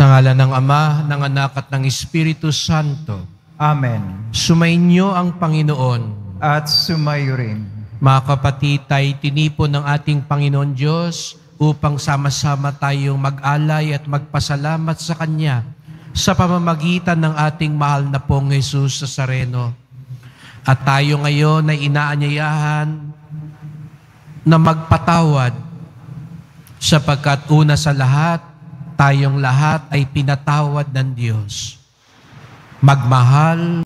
Sa ngalan ng Ama, ng Anak at ng Espiritu Santo. Amen. Sumainyo ang Panginoon. At sumayo rin. Mga kapatid, tayo tinipon ng ating Panginoon Diyos upang sama-sama tayong mag-alay at magpasalamat sa Kanya sa pamamagitan ng ating mahal na pong Jesus Nazareno. At tayo ngayon ay inaanyayahan na magpatawad sapagkat una sa lahat, tayong lahat ay pinatawad ng Diyos. Magmahal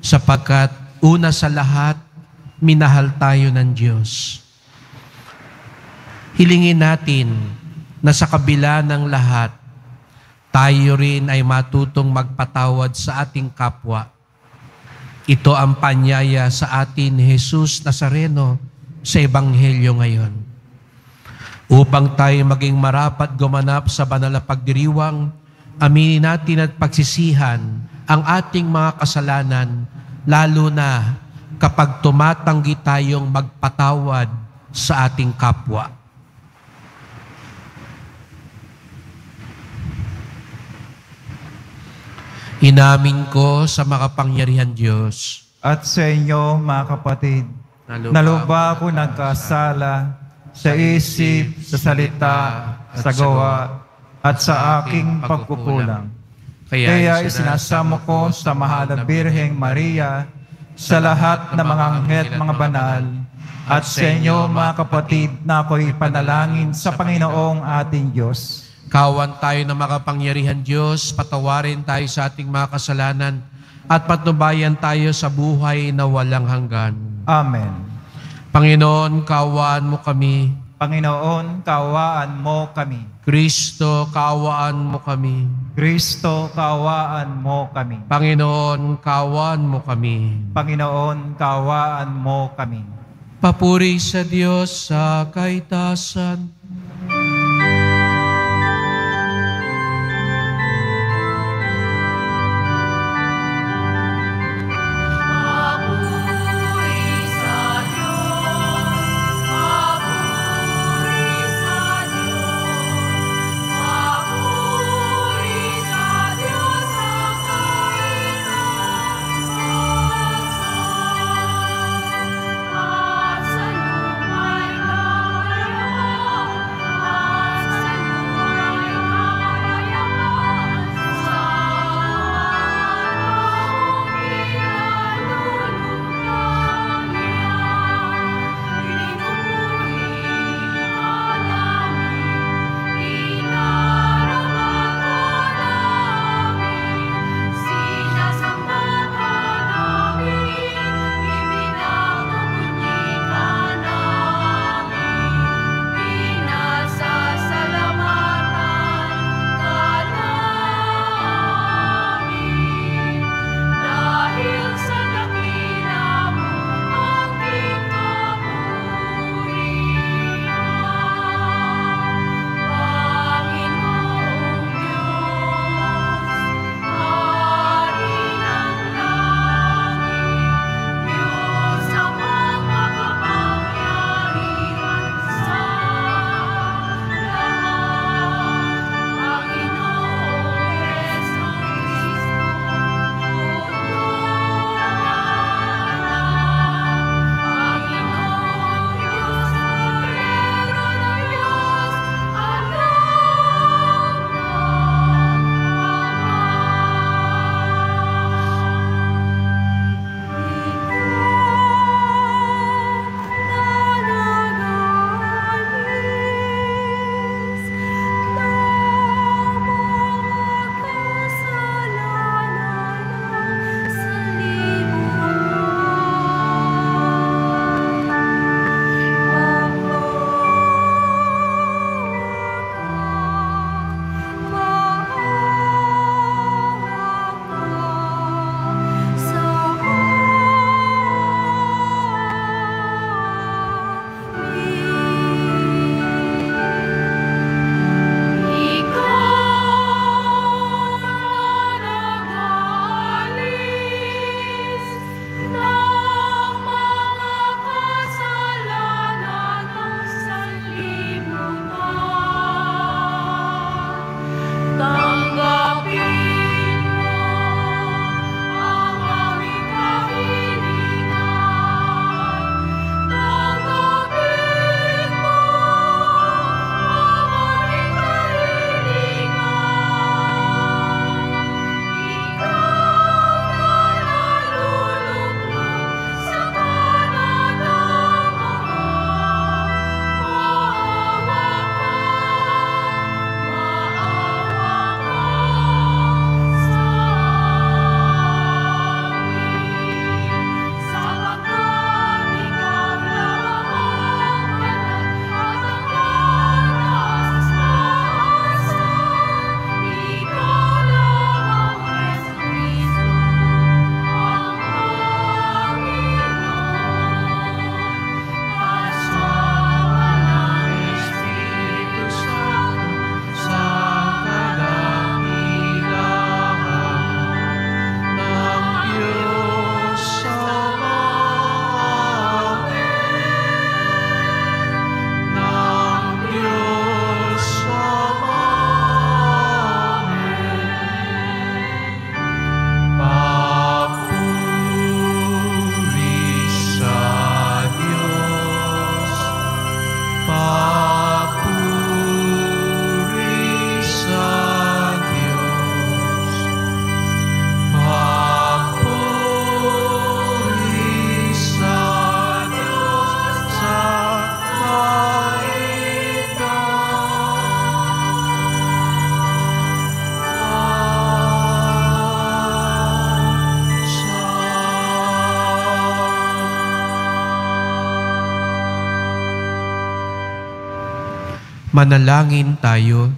sapagkat una sa lahat, minahal tayo ng Diyos. Hilingin natin na sa kabila ng lahat, tayo rin ay matutong magpatawad sa ating kapwa. Ito ang panyaya sa atin ni Jesus Nazareno sa Ebanghelyo ngayon. Upang tayo maging marapat gumanap sa banal na pagdiriwang, aminin natin at pagsisihan ang ating mga kasalanan, lalo na kapag tumatanggi tayong magpatawad sa ating kapwa. Inamin ko sa makapangyarihan Diyos At sa inyo, mga kapatid, naluba ako nagkasala sa isip, sa salita, sa gawa, at sa aking pagkukulang. Kaya isinasamo ko sa mahal na Birheng Maria, sa lahat ng mga anghel at mga banal, at sa inyo, mga kapatid, na ako'y panalangin sa Panginoong ating Diyos. Kawan tayo ng makapangyarihan Diyos, patawarin tayo sa ating mga kasalanan, at patnubayan tayo sa buhay na walang hanggan. Amen. Panginoon, kaawaan mo kami. Panginoon, kaawaan mo kami. Kristo, kaawaan mo kami. Kristo, kaawaan mo kami. Panginoon, kaawaan mo kami. Panginoon, kaawaan mo kami. Papuri sa Diyos sa kaitasan. Manalangin tayo.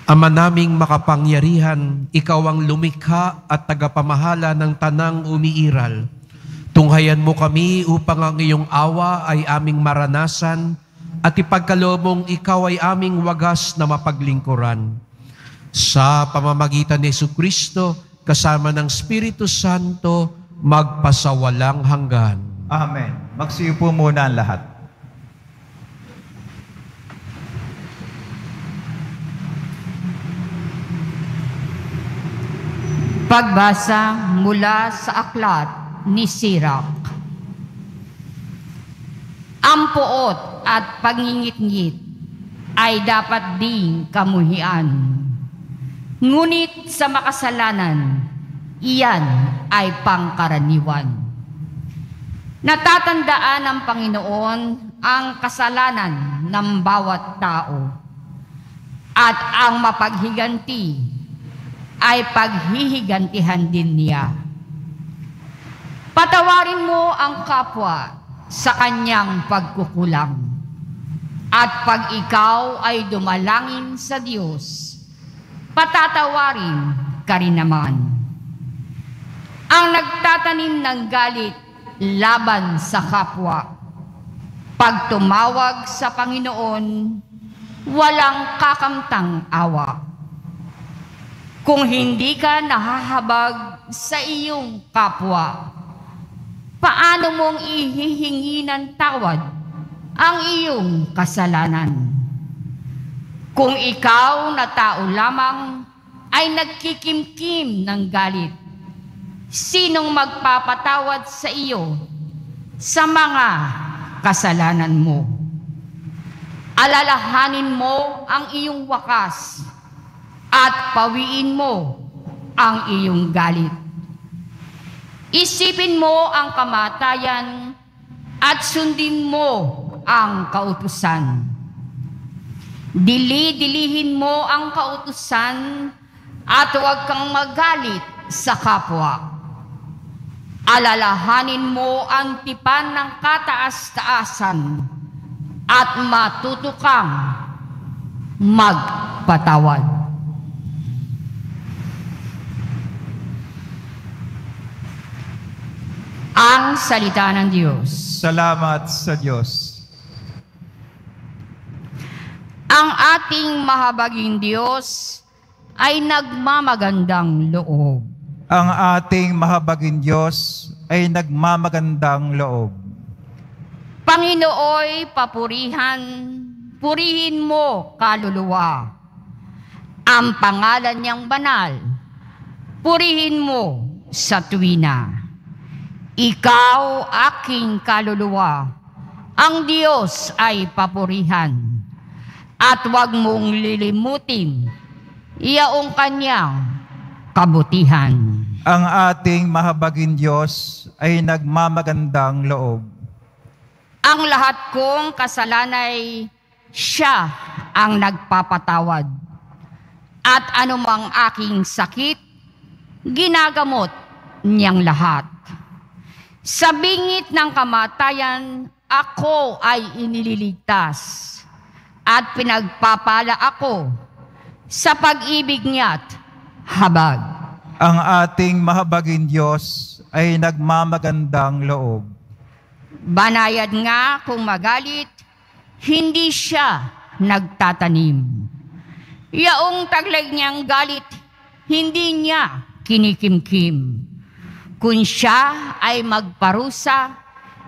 Ama naming makapangyarihan, Ikaw ang lumikha at tagapamahala ng tanang umiiral. Tunghayan mo kami upang ang iyong awa ay aming maranasan at ipagkaloob mong Ikaw ay aming wagas na mapaglingkuran. Sa pamamagitan ni Jesucristo, kasama ng Espiritu Santo, magpasawalang hanggan. Amen. Magsiupo muna ang lahat. Pagbasa mula sa aklat ni Sirach. Ang puot at pangingit-ngit ay dapat ding kamuhian. Ngunit sa makasalanan, iyan ay pangkaraniwan. Natatandaan ng Panginoon ang kasalanan ng bawat tao at ang mapaghiganti ay paghihigantihan din niya. Patawarin mo ang kapwa sa kanyang pagkukulang. At pag ikaw ay dumalangin sa Diyos, patatawarin ka rin naman. Ang nagtatanim ng galit laban sa kapwa, pag tumawag sa Panginoon, walang kakamtang awa. Kung hindi ka nahahabag sa iyong kapwa, paano mong ihihingi ng tawad ang iyong kasalanan? Kung ikaw na tao lamang ay nagkikimkim ng galit, sinong magpapatawad sa iyo sa mga kasalanan mo? Alalahanin mo ang iyong wakas at pawiin mo ang iyong galit. Isipin mo ang kamatayan at sundin mo ang kautusan. Dili-dilihin mo ang kautusan at huwag kang magalit sa kapwa. Alalahanin mo ang tipan ng kataas-taasan at matuto kang magpatawad. Ang salita ng Diyos. Salamat sa Diyos. Ang ating mahabaging Diyos ay nagmamagandang loob. Ang ating mahabaging Diyos ay nagmamagandang loob. Panginooy papurihan, purihin mo kaluluwa. Ang pangalan niyang banal, purihin mo sa tuwina. Ikaw, aking kaluluwa, ang Diyos ay papurihan. At huwag mong lilimutin, iyaong kanyang kabutihan. Ang ating mahabaging Diyos ay nagmamagandang loob. Ang lahat kong kasalanay, siya ang nagpapatawad. At anumang aking sakit, ginagamot niyang lahat. Sa bingit ng kamatayan, ako ay inililigtas at pinagpapala ako sa pag-ibig niya't habag. Ang ating mahabaging Diyos ay nagmamagandang loob. Banayad nga kung magalit, hindi siya nagtatanim. Yaong taglag niyang galit, hindi niya kinikimkim. Kung siya ay magparusa,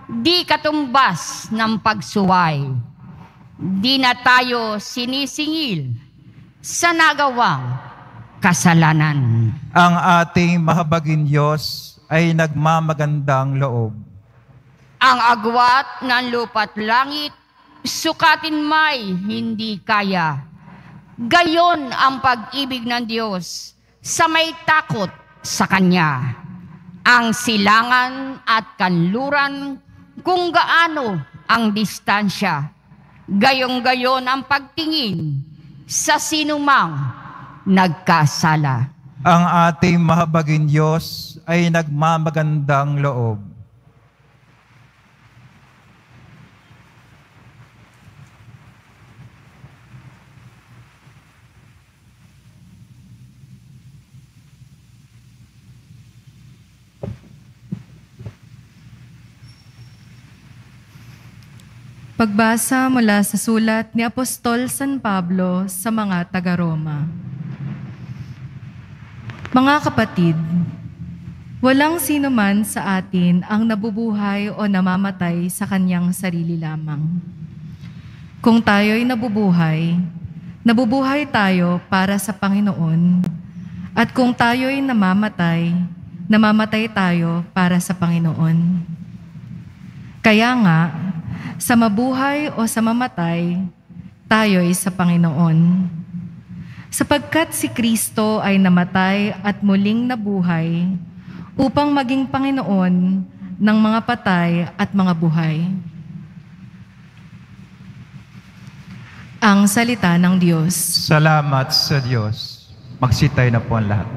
di katumbas ng pagsuway. Di na tayo sinisingil sa nagawang kasalanan. Ang ating mahabaging Diyos ay nagmamagandang loob. Ang agwat ng lupa't langit, sukatin may hindi kaya. Gayon ang pag-ibig ng Diyos sa may takot sa Kanya. Ang silangan at kanluran kung gaano ang distansya. Gayong-gayon ang pagtingin sa sinumang nagkasala. ang ating mahabagin Diyos ay nagmamagandang loob. Pagbasa mula sa sulat ni Apostol San Pablo sa mga taga-Roma. Mga kapatid, walang sino man sa atin ang nabubuhay o namamatay sa kanyang sarili lamang. Kung tayo'y nabubuhay tayo para sa Panginoon. At kung tayo'y namamatay tayo para sa Panginoon. Kaya nga, sa mabuhay o sa mamatay, tayo'y sa Panginoon. Sapagkat si Kristo ay namatay at muling nabuhay upang maging Panginoon ng mga patay at mga buhay. Ang salita ng Diyos. Salamat sa Diyos. Magsitay na po ang lahat.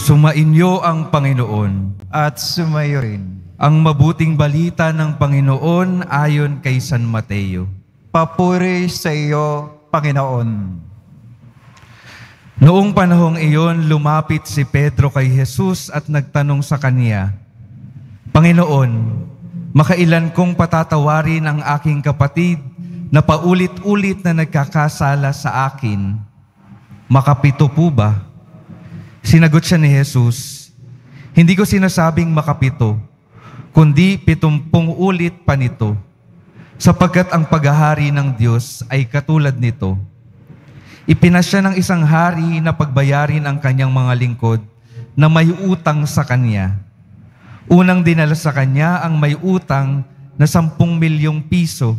Sumainyo ang Panginoon At sumayo rin. ang mabuting balita ng Panginoon ayon kay San Mateo. Papuri sa iyo, Panginoon. Noong panahong iyon, lumapit si Pedro kay Jesus at nagtanong sa kaniya, Panginoon, makailan kong patatawarin ang aking kapatid na paulit-ulit na nagkakasala sa akin? Makapito po ba? Sinagot siya ni Jesus, hindi ko sinasabing makapito, kundi 70 ulit pa nito, sapagkat ang paghahari ng Diyos ay katulad nito. Ipinasya ng isang hari na pagbayarin ang kanyang mga lingkod na may utang sa kanya. Unang dinala sa kanya ang may utang na 10 milyong piso.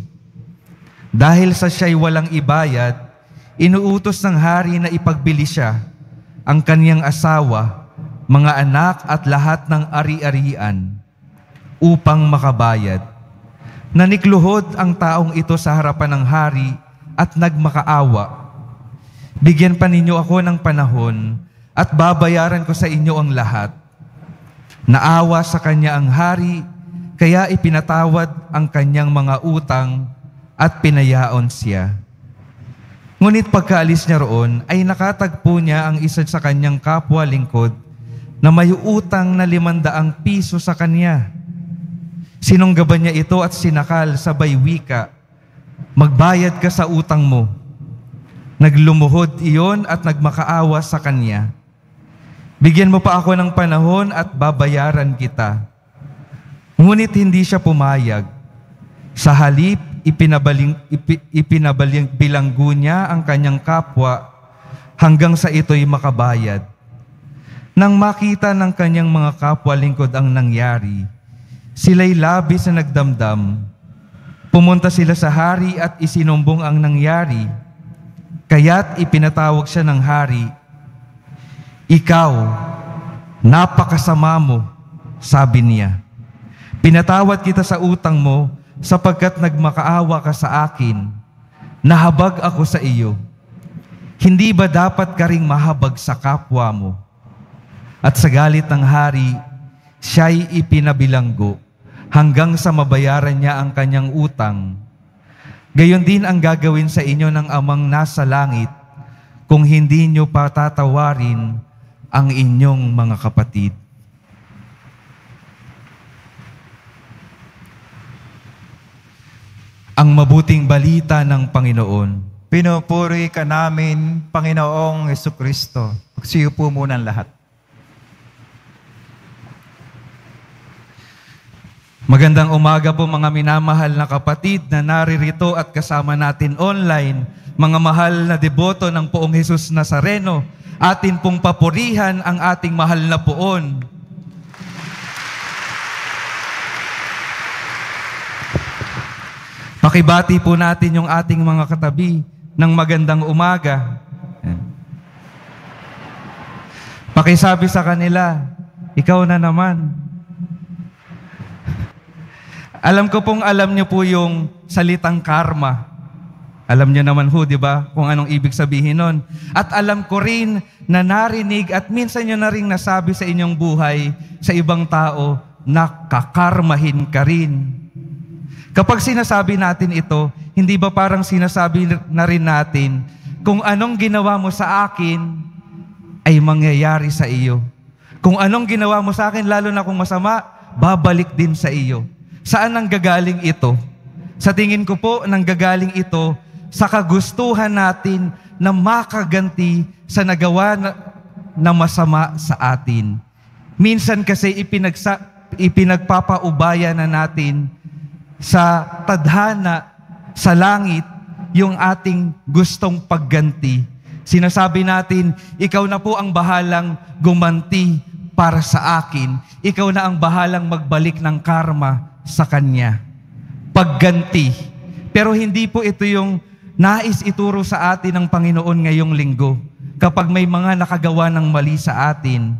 Dahil sa siya'y walang ibayad, inuutos ng hari na ipagbili siya ang kaniyang asawa, mga anak at lahat ng ari-arian upang makabayad. Nanikluhod ang taong ito sa harapan ng hari at nagmakaawa. Bigyan pa ninyo ako ng panahon at babayaran ko sa inyo ang lahat. Naawa sa kanya ang hari, kaya ipinatawad ang kanyang mga utang at pinayaon siya. Ngunit pagkaalis niya roon, ay nakatagpo niya ang isa sa kanyang kapwa lingkod na may utang na 500 piso sa kanya. Sinunggaban niya ito at sinakal sabay wika, magbayad ka sa utang mo. Naglumuhod iyon at nagmakaawa sa kanya. Bigyan mo pa ako ng panahon at babayaran kita. Ngunit hindi siya pumayag. Sa halip, bilanggo niya ang kanyang kapwa hanggang sa ito'y makabayad. Nang makita ng kanyang mga kapwa lingkod ang nangyari, sila'y labis na nagdamdam. Pumunta sila sa hari at isinumbong ang nangyari. Kaya't ipinatawag siya ng hari, Ikaw, napakasama mo. sabi niya. Pinatawad kita sa utang mo sapagkat nagmakaawa ka sa akin. Nahabag ako sa iyo. Hindi ba dapat ka ring mahabag sa kapwa mo? At sa galit ng hari, siya'y ipinabilanggo hanggang sa mabayaran niya ang kanyang utang. Gayon din ang gagawin sa inyo ng Amang nasa langit kung hindi niyo patatawarin ang inyong mga kapatid. Ang mabuting balita ng Panginoon. Pinupuri ka namin, Panginoong Jesucristo. Magsiupo muna ang lahat. Magandang umaga po mga minamahal na kapatid na naririto at kasama natin online. Mga mahal na deboto ng Poong Jesus Nazareno, atin pong papurihan ang ating mahal na poon. Pakibati po natin yung ating mga katabi ng magandang umaga. Pakisabi sa kanila, ikaw na naman. Alam ko pong alam niyo po yung salitang karma. Alam niyo naman ho, di ba, kung anong ibig sabihin nun. At alam ko rin na narinig at minsan niyo na rin nasabi sa inyong buhay sa ibang tao na kakarmahin ka rin. Kapag sinasabi natin ito, hindi ba parang sinasabi na rin natin, kung anong ginawa mo sa akin, ay mangyayari sa iyo. Kung anong ginawa mo sa akin, lalo na kung masama, babalik din sa iyo. Saan nanggagaling ito? Sa tingin ko po, nanggagaling ito sa kagustuhan natin na makaganti sa nagawa na masama sa atin. Minsan kasi ipinagpapaubaya na natin sa tadhana, sa langit, yung ating gustong pagganti. Sinasabi natin, ikaw na po ang bahalang gumanti para sa akin. Ikaw na ang bahalang magbalik ng karma sa Kanya. Pagganti. Pero hindi po ito yung nais ituro sa atin ng Panginoon ngayong linggo. Kapag may mga nakagawa ng mali sa atin,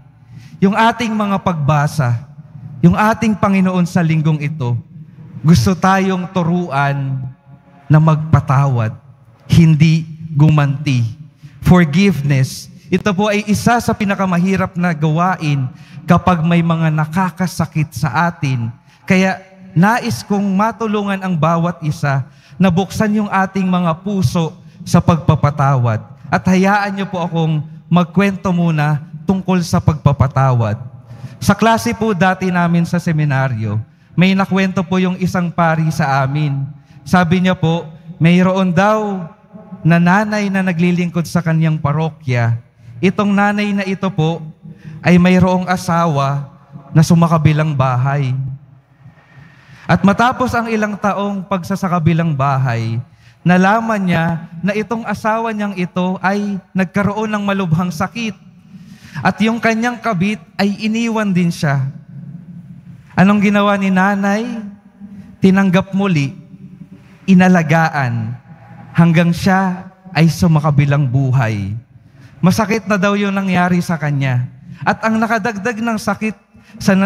yung ating mga pagbasa, yung ating Panginoon sa linggong ito, gusto tayong turuan na magpatawad, hindi gumanti. Forgiveness, ito po ay isa sa pinakamahirap na gawain kapag may mga nakakasakit sa atin. Kaya nais kong matulungan ang bawat isa na buksan yung ating mga puso sa pagpapatawad. At hayaan niyo po akong magkwento muna tungkol sa pagpapatawad. Sa klase po dati namin sa seminaryo, may nakwento po yung isang pari sa amin. Sabi niya po, mayroon daw na nanay na naglilingkod sa kanyang parokya. Itong nanay na ito po ay mayroong asawa na sumakabilang bahay. At matapos ang ilang taong pagsasakabilang bahay, nalaman niya na itong asawa niyang ito ay nagkaroon ng malubhang sakit. At yung kanyang kabit ay iniwan din siya. Anong ginawa ni nanay? Tinanggap muli, inalagaan, hanggang siya ay sumakabilang buhay. Masakit na daw yung nangyari sa kanya. At ang nakadagdag ng sakit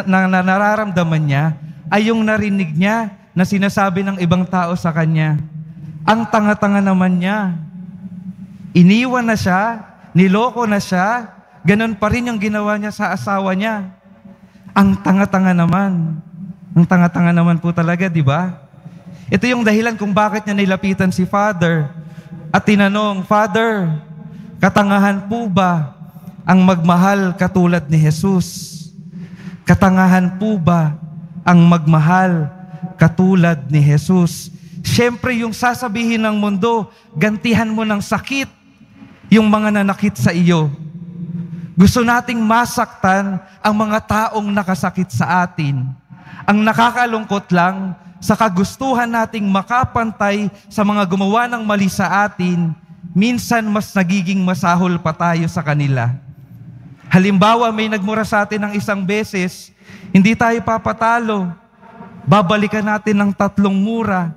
na nararamdaman niya, ay yung narinig niya na sinasabi ng ibang tao sa kanya, ang tanga-tanga naman niya. Iniwan na siya, niloko na siya, ganun pa rin yung ginawa niya sa asawa niya. Ang tanga-tanga naman. Ang tanga-tanga naman po talaga, di ba? Ito yung dahilan kung bakit niya nilapitan si Father at tinanong, Father, katangahan po ba ang magmahal katulad ni Jesus? Katangahan po ba ang magmahal katulad ni Jesus? Siyempre, yung sasabihin ng mundo, gantihan mo ng sakit yung mga nanakit sa iyo. Gusto nating masaktan ang mga taong nakasakit sa atin. Ang nakakalungkot lang, sa kagustuhan nating makapantay sa mga gumawa ng mali sa atin, minsan mas nagiging masahol pa tayo sa kanila. Halimbawa, may nagmura sa atin ng isang beses, hindi tayo papatalo. Babalikan natin ng 3 mura.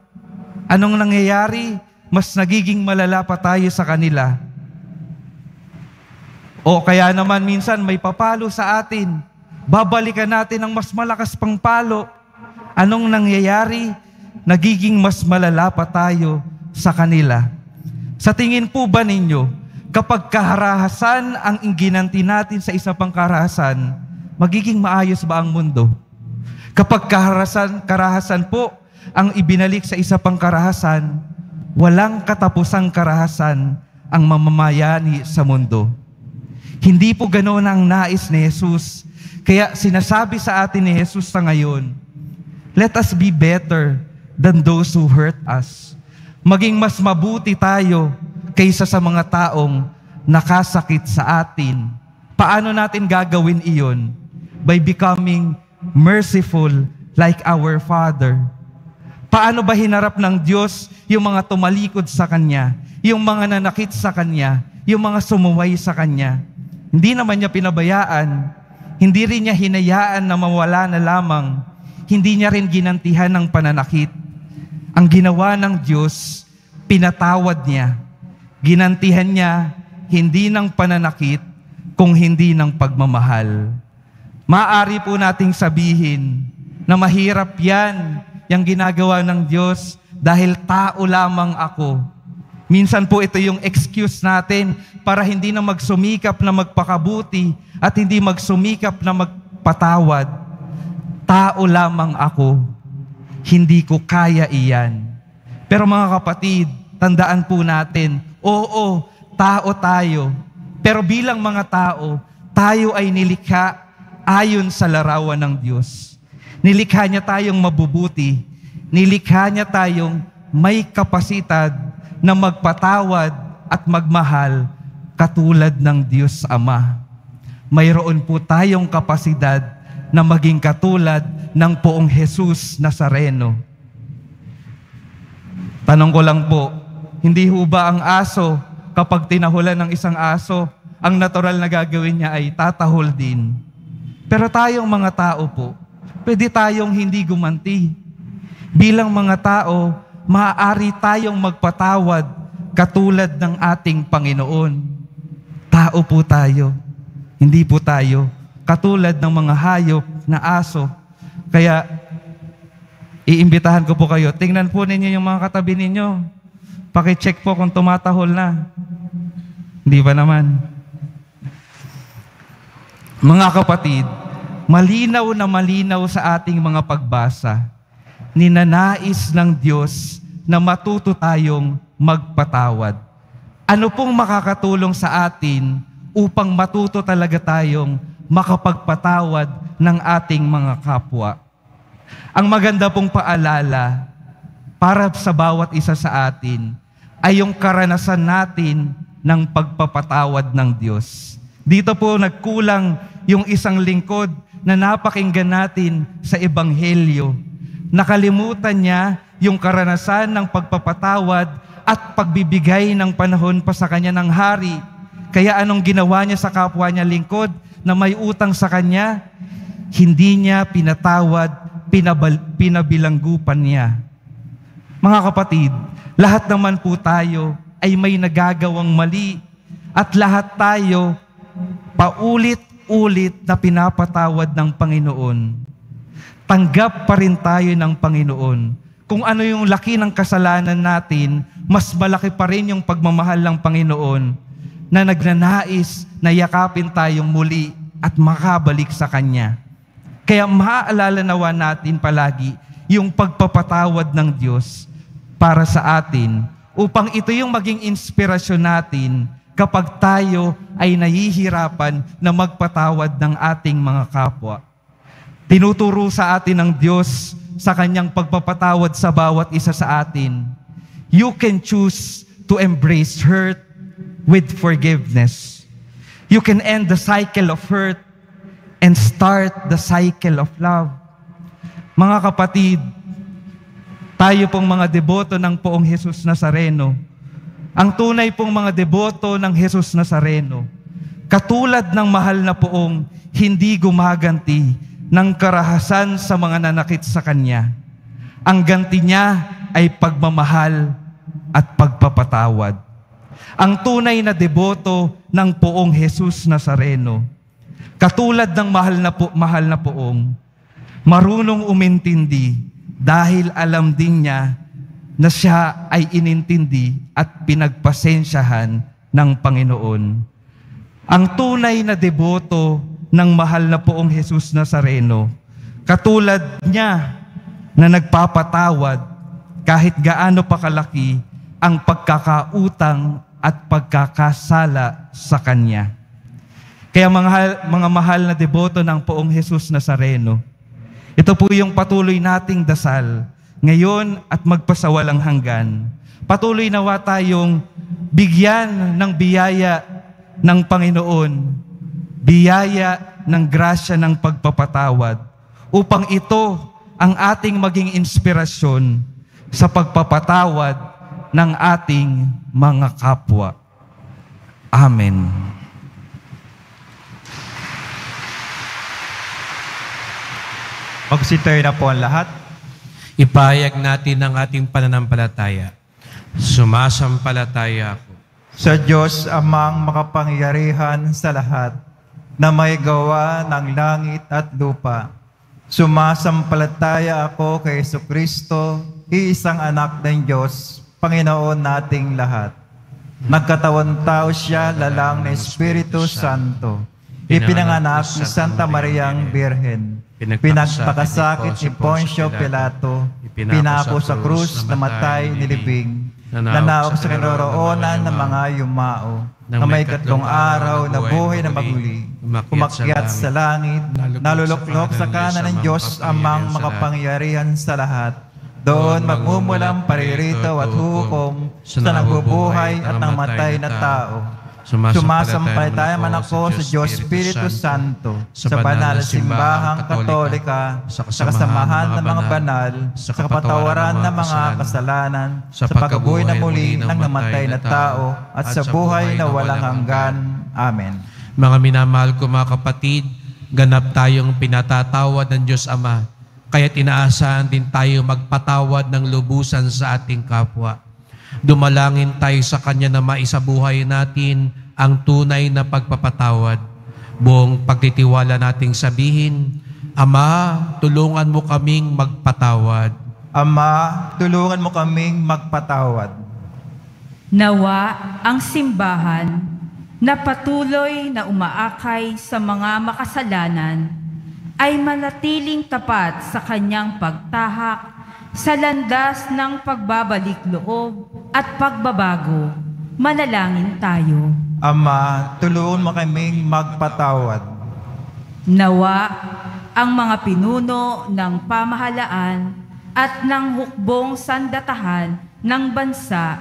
Anong nangyayari? Mas nagiging malala pa tayo sa kanila. O kaya naman minsan may papalo sa atin. babalikan natin ng mas malakas pang palo. Anong nangyayari? Nagiging mas malala pa tayo sa kanila. Sa tingin po ba ninyo, kapag karahasan ang ginanti natin sa isa pang karahasan, magiging maayos ba ang mundo? Kapag karahasan po ang ibinalik sa isa pang karahasan, walang katapusang karahasan ang mamamayani sa mundo. Hindi po ganoon ang nais ni Jesus. Kaya sinasabi sa atin ni Jesus sa ngayon, let us be better than those who hurt us. Maging mas mabuti tayo kaysa sa mga taong nakasakit sa atin. Paano natin gagawin iyon? By becoming merciful like our Father. Paano ba hinarap ng Diyos yung mga tumalikod sa Kanya, yung mga nanakit sa Kanya, yung mga sumuway sa Kanya? Hindi naman niya pinabayaan, hindi rin niya hinayaan na mawala na lamang, hindi niya rin ginantihan ng pananakit. Ang ginawa ng Diyos, pinatawad niya. Ginantihan niya, hindi ng pananakit, kung hindi ng pagmamahal. Maaari po nating sabihin na mahirap yan, yung ginagawa ng Diyos, dahil tao lamang ako. Minsan po ito yung excuse natin para hindi na magsumikap na magpakabuti at hindi magsumikap na magpatawad. Tao lamang ako. Hindi ko kaya iyan. Pero mga kapatid, tandaan po natin, oo, tao tayo. Pero bilang mga tao, tayo ay nilikha ayon sa larawan ng Diyos. Nilikha niya tayong mabubuti. Nilikha niya tayong may kapasidad na magpatawad at magmahal katulad ng Diyos Ama. Mayroon po tayong kapasidad na maging katulad ng poong Jesus Nazareno. Tanong ko lang po, hindi ho ba ang aso, kapag tinahulan ng isang aso, ang natural na gagawin niya ay tatahol din? Pero tayong mga tao po, pwede tayong hindi gumanti. Bilang mga tao, maaari tayong magpatawad katulad ng ating Panginoon. Tao po tayo, hindi po tayo katulad ng mga hayop na aso. Kaya, iimbitahan ko po kayo, tingnan po ninyo yung mga katabi ninyo. Paki-check po kung tumatahol na. Hindi ba naman? Mga kapatid, malinaw na malinaw sa ating mga pagbasa, ninanais ng Diyos na matuto tayong magpatawad. Ano pong makakatulong sa atin upang matuto talaga tayong makapagpatawad ng ating mga kapwa? Ang maganda pong paalala para sa bawat isa sa atin ay yung karanasan natin ng pagpapatawad ng Diyos. Dito po nagkulang yung isang lingkod na napakinggan natin sa Ebanghelyo. Nakalimutan niya yung karanasan ng pagpapatawad at pagbibigay ng panahon pa sa kanya ng hari. Kaya anong ginawa niya sa kapwa niya lingkod na may utang sa kanya? Hindi niya pinatawad, pinabilanggupan niya. Mga kapatid, lahat naman po tayo ay may nagagawang mali at lahat tayo paulit-ulit na pinapatawad ng Panginoon. Tanggap pa rin tayo ng Panginoon. Kung ano yung laki ng kasalanan natin, mas malaki pa rin yung pagmamahal ng Panginoon na nagnanais na yakapin tayong muli at makabalik sa Kanya. Kaya maaalala nawa natin palagi yung pagpapatawad ng Diyos para sa atin upang ito yung maging inspirasyon natin kapag tayo ay nahihirapan na magpatawad ng ating mga kapwa. Tinuturo sa atin ng Diyos sa Kanyang pagpapatawad sa bawat isa sa atin. You can choose to embrace hurt with forgiveness. You can end the cycle of hurt and start the cycle of love. Mga kapatid, tayo pong mga deboto ng poong Jesus Nazareno, ang tunay pong mga deboto ng Jesus Nazareno, katulad ng mahal na poong hindi gumaganti ng karahasan sa mga nanakit sa Kanya. Ang ganti niya ay pagmamahal at pagpapatawad. Ang tunay na deboto ng poong Jesus Nazareno katulad ng mahal na poong, marunong umintindi dahil alam din niya na siya ay inintindi at pinagpasensyahan ng Panginoon. Ang tunay na deboto ng mahal na poong Jesus Nazareno, katulad niya na nagpapatawad kahit gaano pa kalaki ang pagkakautang at pagkakasala sa Kanya. Kaya mga mahal na deboto ng poong Jesus Nazareno, ito po yung patuloy nating dasal ngayon at magpasawalang hanggan. Patuloy nawa tayong bigyan ng biyaya ng Panginoon, biyaya ng grasya ng pagpapatawad, upang ito ang ating maging inspirasyon sa pagpapatawad ng ating mga kapwa. Amen. Magsitayo na po ang lahat. Ipahayag natin ang ating pananampalataya. Sumasampalataya ako Sa Diyos amang makapangyarihan sa lahat, na may gawa ng langit at lupa. Sumasampalataya ako kay Jesucristo, iisang anak ng Diyos, Panginoon nating lahat. Nagkatawan tao siya, lalang na Espiritu Santo. Ipinanganak ni Santa Mariang Birhen. Pinagpakasakit ni Poncio Pilato. Pinako sa krus, namatay, nilibing. Nanaok sa kinaroonan ng mga yumao. Na may katlong araw na buhay na maguli. Umakyat sa langit, naluluklok sa kanan ng Diyos amang makapangyarihan sa lahat. Doon magmumulang paririto at hukom sa nagbubuhay at namatay na tao. Sumasampalataya man ako sa Diyos Espiritu Santo, sa banal na simbahang katolika, sa kasamahan ng mga banal, sa kapatawaran ng mga kasalanan, sa pagkabuhay na muli ng namatay na tao, at sa buhay na walang hanggan. Amen. Mga minamahal ko mga kapatid, ganap tayong pinatatawad ng Diyos Ama, kaya tinaasahan din tayo magpatawad ng lubusan sa ating kapwa. Dumalangin tayo sa Kanya na maisabuhay natin ang tunay na pagpapatawad. Buong pagtitiwala nating sabihin, Ama, tulungan mo kaming magpatawad. Ama, tulungan mo kaming magpatawad. Nawa ang simbahan na patuloy na umaakay sa mga makasalanan ay manatiling tapat sa kanyang pagtahak sa landas ng pagbabalik loob at pagbabago. Manalangin tayo. Ama, tulungan mo kaming magpatawad. Nawa ang mga pinuno ng pamahalaan at ng hukbong sandatahan ng bansa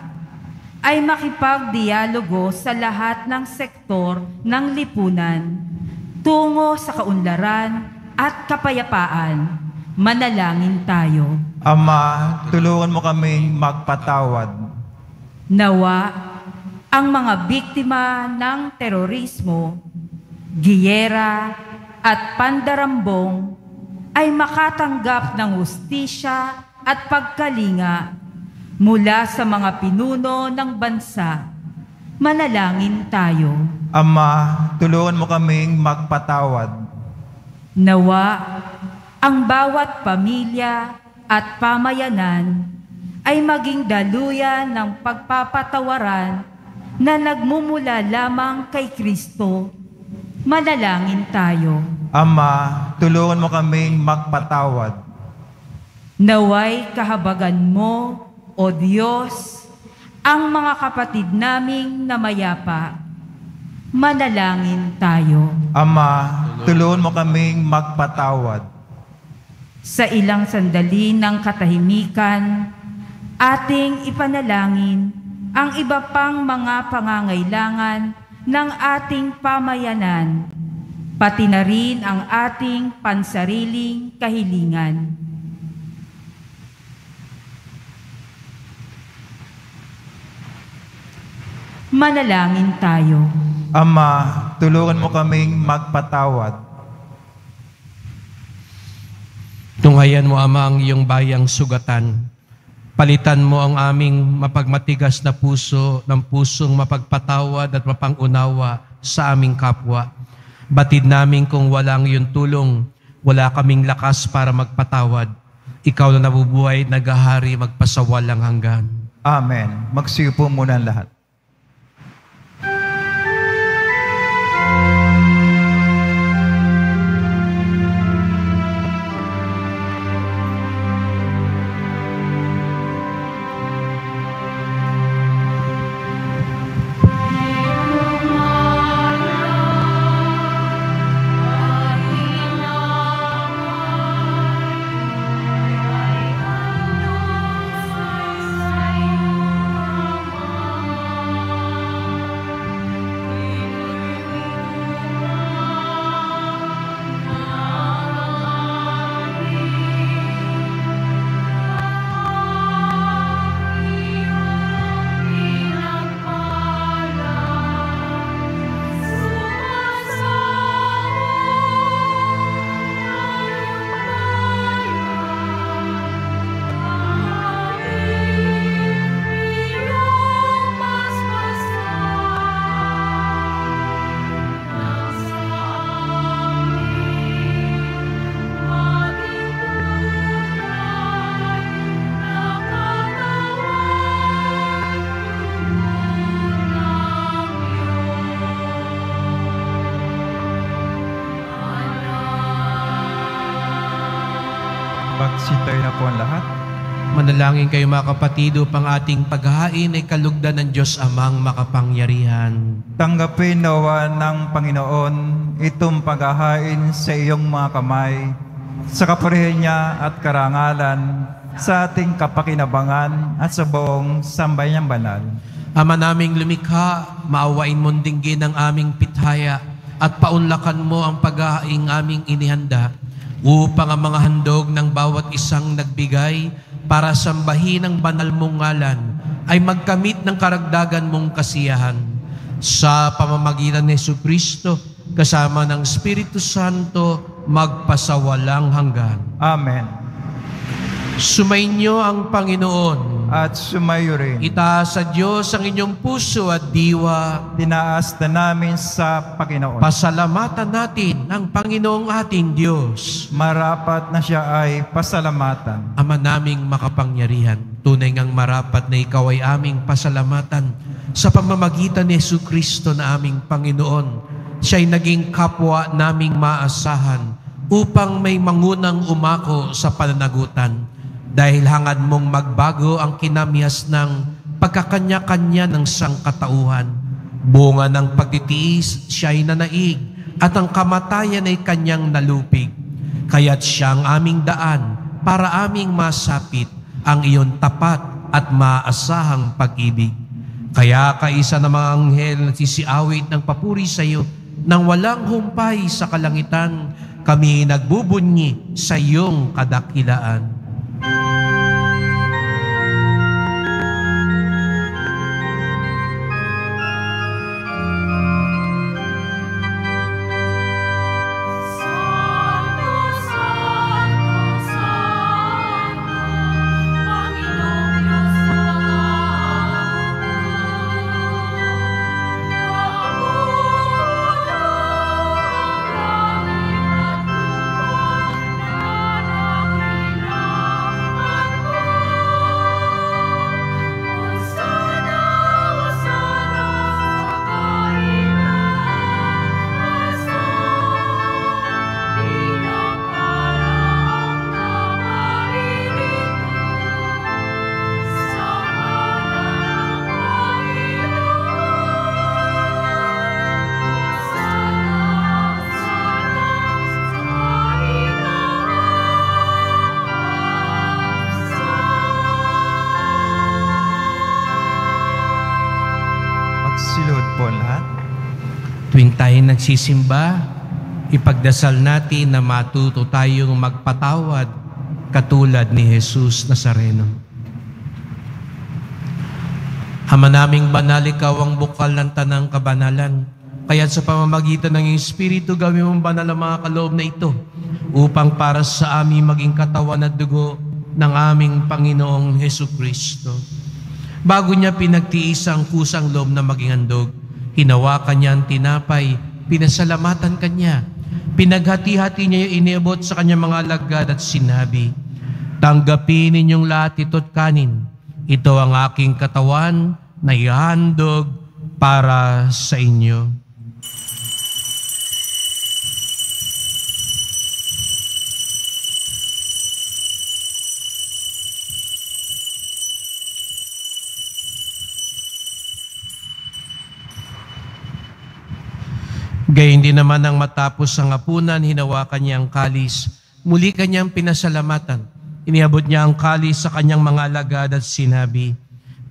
ay makipagdialogo sa lahat ng sektor ng lipunan tungo sa kaunlaran at kapayapaan. Manalangin tayo. Ama, tulungan mo kaming magpatawad. Nawa ang mga biktima ng terorismo, giyera at pandarambong ay makatanggap ng hustisya at pagkalinga mula sa mga pinuno ng bansa. Manalangin tayo. Ama, tulungan mo kaming magpatawad. Nawa ang bawat pamilya at pamayanan ay maging daluyan ng pagpapatawaran na nagmumula lamang kay Kristo. Manalangin tayo. Ama, tulungan mo kaming magpatawad. Naway kahabagan mo, O Diyos, ang mga kapatid naming namayapa. Manalangin tayo. Ama, tulungan mo kaming magpatawad. Sa ilang sandali ng katahimikan, ating ipanalangin ang iba pang mga pangangailangan ng ating pamayanan, pati na rin ang ating pansariling kahilingan. Manalangin tayo. Ama, tulungan mo kaming magpatawad. Tunghayan mo, Ama, ang iyong bayang sugatan. Palitan mo ang aming mapagmatigas na puso ng pusong mapagpatawad at mapangunawa sa aming kapwa. Batid namin kung walang iyong tulong, wala kaming lakas para magpatawad. Ikaw na nabubuhay, naghahari, magpasawalang hanggan. Amen. Magsiupo muna ang lahat. Magsitayo na po ang lahat. Manalangin kayo mga kapatid upang ating paghahain ay kalugdan ng Diyos Amang makapangyarihan. Tanggapin nawa ng Panginoon itong paghahain sa iyong mga kamay, sa kapurihan niya at karangalan, sa ating kapakinabangan at sa buong sambayang banal. Ama naming lumikha, maawain mong dinggin ang aming pithaya at paunlakan mo ang paghahaing aming inihanda upang ang mga handog ng bawat isang nagbigay para sambahin ang banal mong ngalan ay magkamit ng karagdagan mong kasiyahan. Sa pamamagitan ni Jesucristo, kasama ng Espiritu Santo, magpasawalang hanggan. Amen. Sumainyo ang Panginoon. At sumayo rin. Itaas sa Diyos ang inyong puso at diwa. Tinaas na namin sa Panginoon. Pasalamatan natin ang Panginoong ating Diyos. Marapat na siya ay pasalamatan. Ama naming makapangyarihan, tunay ngang marapat na ikaw ay aming pasalamatan sa pamamagitan ni Jesucristo na aming Panginoon. Siya'y naging kapwa naming maasahan upang may mangunang umako sa pananagutan. Dahil hangad mong magbago ang kinamihas ng pagkakanya-kanya ng sangkatauhan. Bunga ng pagtitiis, siya'y nanaig, at ang kamatayan ay kanyang nalupig. Kaya't siyang aming daan para aming masapit ang iyon tapat at maasahang pag-ibig. Kaya kaisa ng mga anghel nagsisiawit ng papuri sa iyo, nang walang humpay sa kalangitan, kami nagbubunyi sa iyong kadakilaan. Magsilod po ang lahat. Tuwing tayo nagsisimba, ipagdasal natin na matuto tayong magpatawad katulad ni Jesus Nazareno. Ama naming banal, ikaw ang bukal ng tanang kabanalan. Kaya sa pamamagitan ng Espiritu, gawin mong banal ang mga kaloob na ito upang para sa amin maging katawan at dugo ng aming Panginoong Jesucristo. Bago niya pinagtiis ang kusang loob na maging handog, hinawakan niya ang tinapay, pinasalamatan kanya. Pinaghati-hati niya yung iniabot sa kanyang mga alagad at sinabi, "Tanggapin ninyong lahat ito't kanin. Ito ang aking katawan na ihandog para sa inyo." Gayun din naman ang matapos ang hapunan, hinawakan niya ang kalis. Muli kanyang pinasalamatan. Iniabot niya ang kalis sa kanyang mga alagad at sinabi,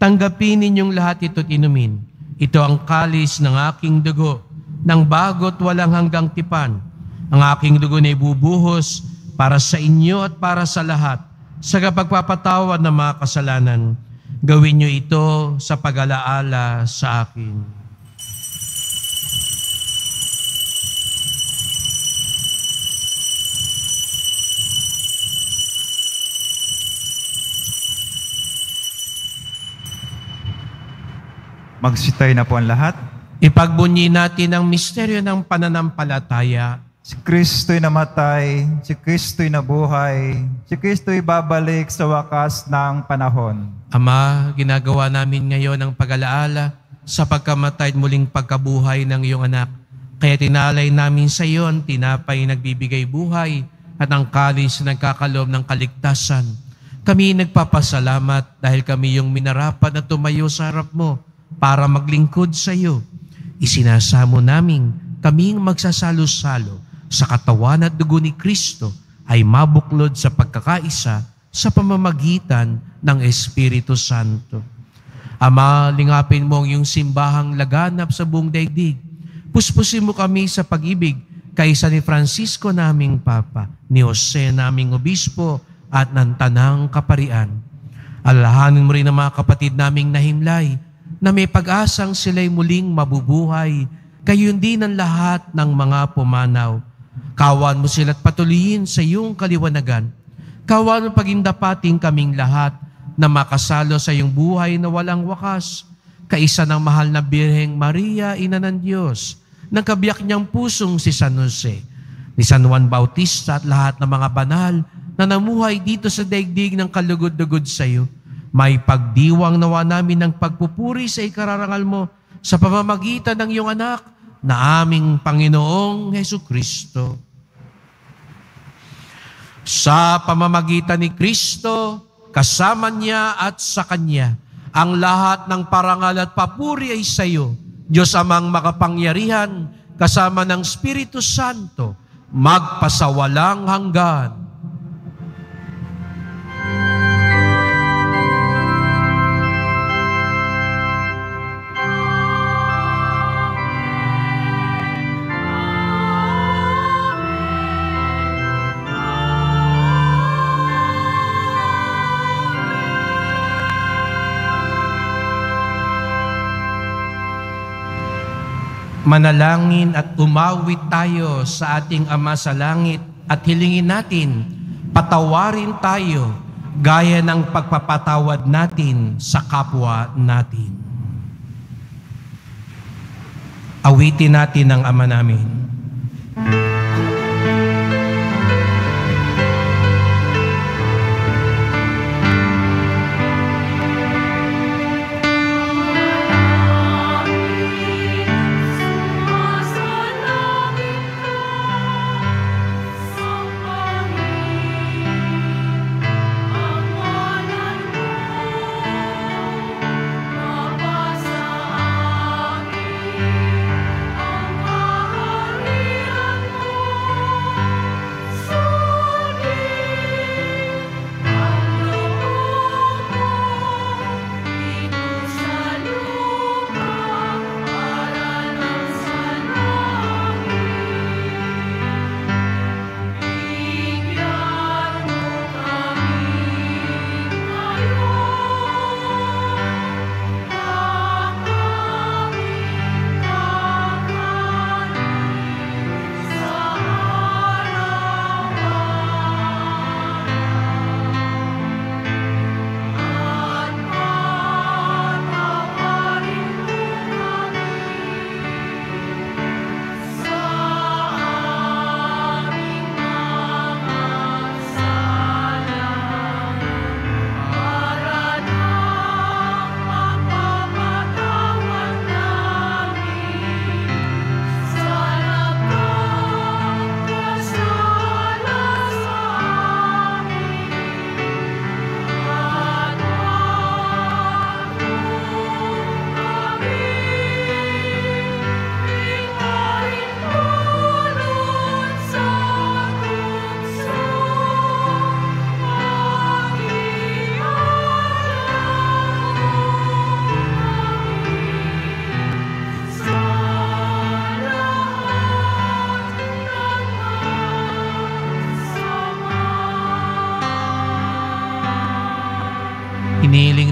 "Tanggapin ninyong lahat ito't inumin. Ito ang kalis ng aking dugo, ng bago't walang hanggang tipan. Ang aking dugo na ibubuhos para sa inyo at para sa lahat, sa kapagpapatawad ng mga kasalanan. Gawin niyo ito sa pag-alaala sa akin." Magsitay na po ang lahat. Ipagbunyi natin ang misteryo ng pananampalataya. Si Kristo'y namatay, si Kristo'y nabuhay, si Kristo'y babalik sa wakas ng panahon. Ama, ginagawa namin ngayon ang pag-alaala sa pagkamatay at muling pagkabuhay ng iyong anak. Kaya tinalay namin sa iyo ang tinapay nagbibigay buhay at ang kalis na nagkakaloob ng kaligtasan. Kami nagpapasalamat dahil kami yung minarapat na tumayo sa harap mo para maglingkod sa iyo. Isinasamo namin kaming magsasalo-salo sa katawan at dugo ni Kristo ay mabuklod sa pagkakaisa sa pamamagitan ng Espiritu Santo. Ama, lingapin mo ang iyong simbahang laganap sa buong daigdig. Puspusin mo kami sa pag-ibig kaysa ni Francisco naming Papa, ni Jose naming Obispo at ng Tanang Kaparian. Alalahanin mo rin ang mga kapatid naming nahimlay na may pag-asang sila'y muling mabubuhay, gayon din ang lahat ng mga pumanaw. Kawan mo sila't patuloyin sa iyong kaliwanagan. Kawan mo pagindapating kaming lahat na makasalo sa iyong buhay na walang wakas, kaisa ng mahal na Birheng Maria, Ina ng Diyos, ng kabiyak niyang pusong si San Jose, ni San Juan Bautista at lahat ng mga banal na namuhay dito sa daigdig ng kalugod-lugod sa iyo. May pagdiwang nawa namin ng pagpupuri sa ikararangal mo sa pamamagitan ng iyong anak na aming Panginoong Hesukristo. Sa pamamagitan ni Kristo, kasama niya at sa Kanya, ang lahat ng parangal at papuri ay sa iyo, Diyos Amang makapangyarihan, kasama ng Espiritu Santo, magpasawalang hanggan. Manalangin at umawit tayo sa ating Ama sa Langit at hilingin natin, patawarin tayo gaya ng pagpapatawad natin sa kapwa natin. Awitin natin ang Ama namin.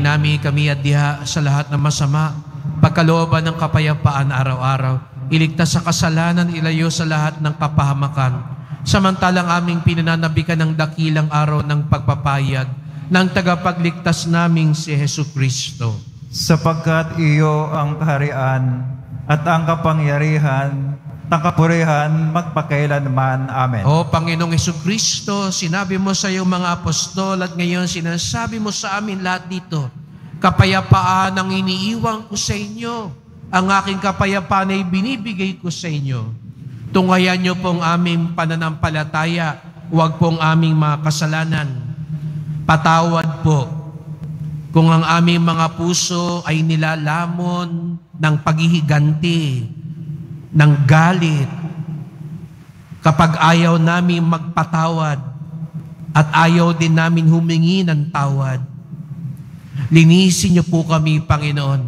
nami kami adya sa lahat ng masama, pagkalooban ng kapayapaan araw-araw, iligtas sa kasalanan, ilayo sa lahat ng kapahamakan, samantalang aming pinananabikan ng dakilang araw ng pagpapayag ng tagapagligtas naming si Hesus Kristo. Sapagkat iyo ang kaharian at ang kapangyarihan, ang kapurihan, magpakailanman. Amen. O Panginoong Hesus Kristo, sinabi mo sa iyong mga apostol at ngayon sinasabi mo sa amin lahat dito, kapayapaan ang iniiwan ko sa inyo. Ang aking kapayapaan ay binibigay ko sa inyo. Tungayan niyo pong aming pananampalataya, huwag pong aming mga kasalanan. Patawad po kung ang aming mga puso ay nilalamon ng paghihiganti, ng galit, kapag ayaw namin magpatawad at ayaw din namin humingi ng tawad. Linisin niyo po kami, Panginoon.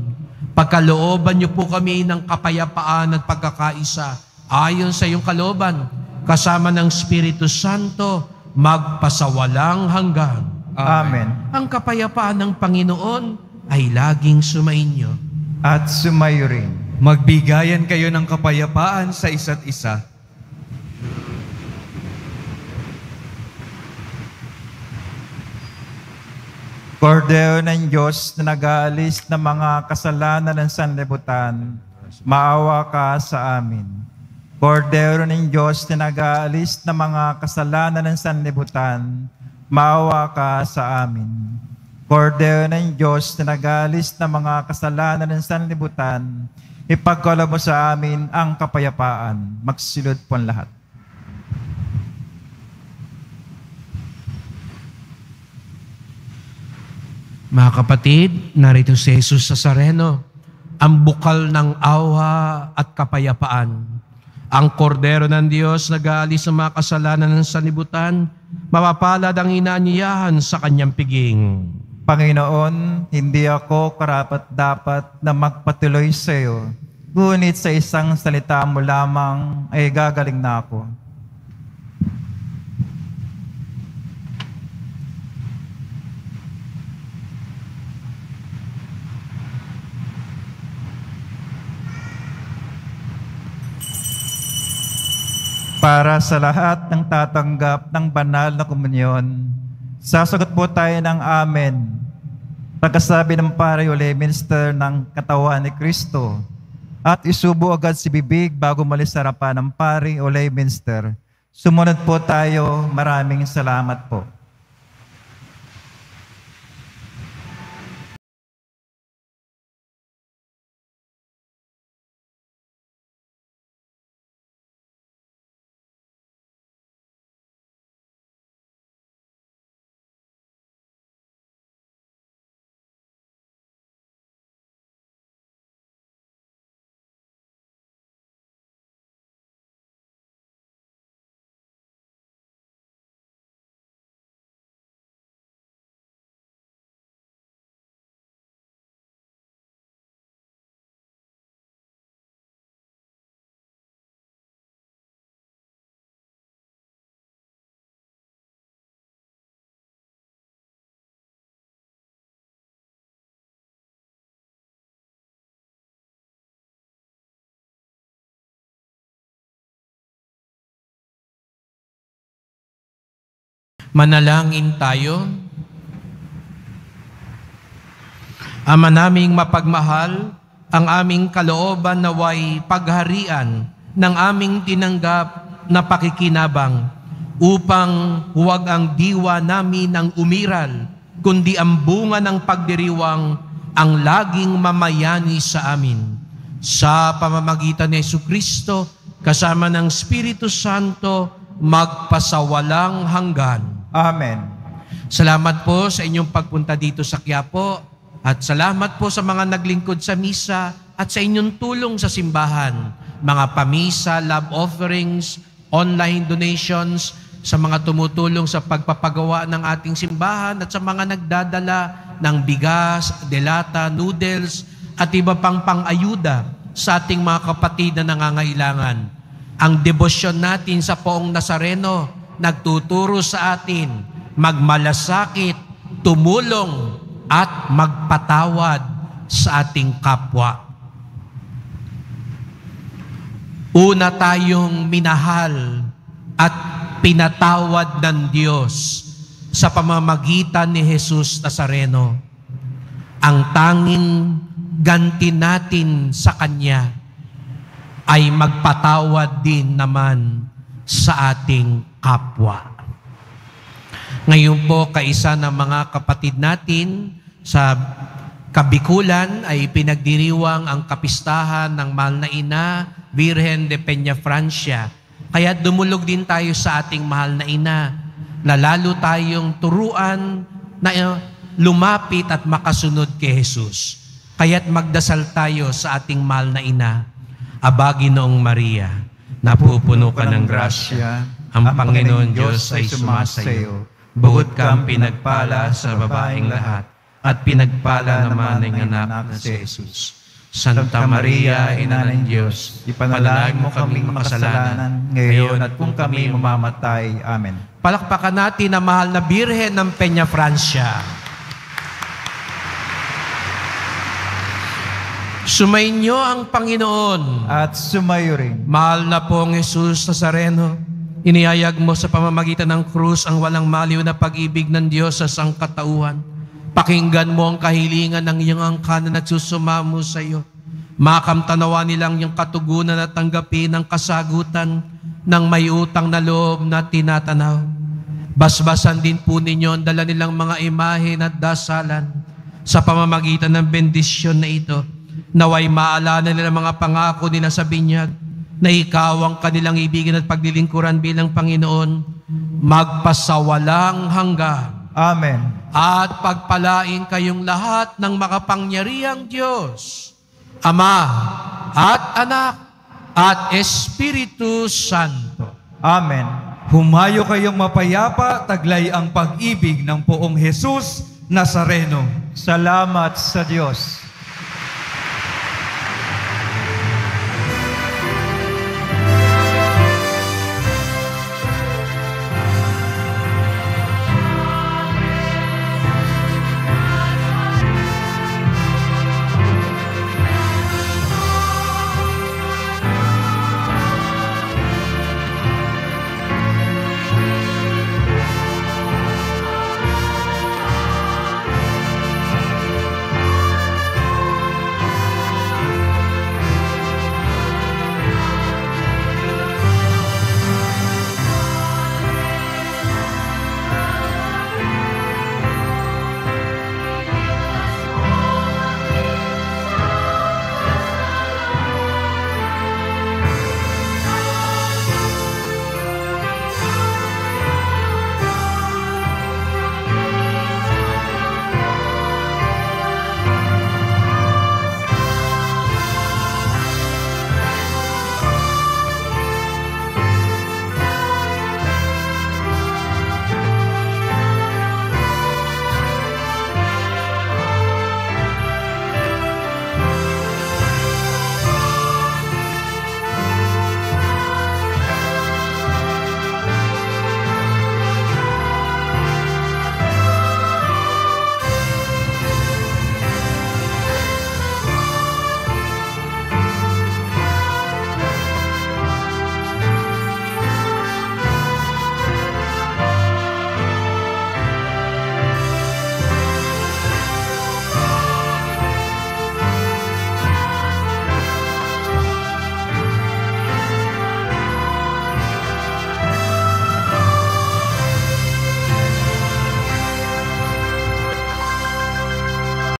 Pagkalooban niyo po kami ng kapayapaan at pagkakaisa ayon sa iyong kalooban, kasama ng Espiritu Santo, magpasawalang hanggan. Amen. Ang kapayapaan ng Panginoon ay laging sumainyo. At sumayo rin. Magbigayan kayo ng kapayapaan sa isa't isa. Kordero ng Diyos na nag-aalis ng mga kasalanan ng sanlibutan, maawa ka sa amin. Kordero ng Diyos na nag-aalis ng mga kasalanan ng sanlibutan, maawa ka sa amin. Kordero ng Diyos na nag-aalis ng mga kasalanan ng sanlibutan, ipagkaloob mo sa amin ang kapayapaan. Magsilod po ang lahat. Mga kapatid, narito si Jesus Nazareno, ang bukal ng awa at kapayapaan. Ang kordero ng Diyos nag-aalis ng mga kasalanan ng sanlibutan, mapapalad ang inaanyayahan sa kanyang piging. Panginoon, hindi ako karapat-dapat na magpatuloy sa iyo, ngunit sa isang salita mo lamang ay gagaling na ako. Para sa lahat ng tatanggap ng banal na komunyon, sasagot po tayo ng Amen. Pagkasabi ng pari o lay minister ng katawan ni Kristo, at isubo agad si bibig bago malis sa harapan ng pari o lay minister. Sumunod po tayo. Maraming salamat po. Manalangin tayo. Ama naming mapagmahal, ang aming kalooban naway pagharian ng aming tinanggap na pakikinabang upang huwag ang diwa namin ang umiral, kundi ang bunga ng pagdiriwang ang laging mamayani sa amin. Sa pamamagitan ni Jesucristo, kasama ng Espiritu Santo, magpasawalang hanggan. Amen. Salamat po sa inyong pagpunta dito sa Quiapo at salamat po sa mga naglingkod sa misa at sa inyong tulong sa simbahan, mga pamisa, love offerings, online donations, sa mga tumutulong sa pagpapagawa ng ating simbahan at sa mga nagdadala ng bigas, delata, noodles at iba pang pang-ayuda sa ating mga kapatid na nangangailangan. Ang debosyon natin sa Poong Nazareno nagtuturo sa atin magmalasakit, tumulong, at magpatawad sa ating kapwa. Una tayong minahal at pinatawad ng Diyos sa pamamagitan ni Jesus Nazareno. Ang tanging ganti natin sa Kanya ay magpatawad din naman sa ating kapwa. Ngayon po, kaisa ng mga kapatid natin sa Kabikulan ay pinagdiriwang ang kapistahan ng Mahal na Ina, Virgen de Peña Francia. Kaya dumulog din tayo sa ating Mahal na Ina na lalo tayong turuan na lumapit at makasunod kay Jesus. Kaya't magdasal tayo sa ating Mahal na Ina. Aba, Ginoong Maria, napupuno ka ng grasya, ang Panginoon Diyos ay sumasayo. Bukod kang pinagpala sa babaeng lahat, at pinagpala naman ang anak na si Jesus. Santa Maria, Ina ng Diyos, ipanalangin mo kaming makasalanan, ngayon at kung kami mamamatay. Amen. Palakpakan natin ang Mahal na Birhen ng Peña Francia. Sumainyo ang Panginoon. At sumayo rin. Mahal na pong Jesus Nazareno, inihayag mo sa pamamagitan ng krus ang walang maliw na pag-ibig ng Diyos sa sangkatauhan. Pakinggan mo ang kahilingan ng iyong angkan na nagsusumamo sa iyo. Makamtanawa nilang iyong katugunan at tanggapin ang kasagutan ng may utang na loob na tinatanaw. Basbasan din po ninyo ang dala nilang mga imahe at dasalan sa pamamagitan ng bendisyon na ito. Naway maalala nila mga pangako nila sa binyag na ikaw ang kanilang ibigin at paglilingkuran bilang Panginoon magpasawalang hanggan. Amen. At pagpalain kayong lahat ng makapangyarihang Diyos, Ama at Anak at Espiritu Santo. Amen. Humayo kayong mapayapa, taglay ang pag-ibig ng poong Jesus Nazareno. Salamat sa Diyos.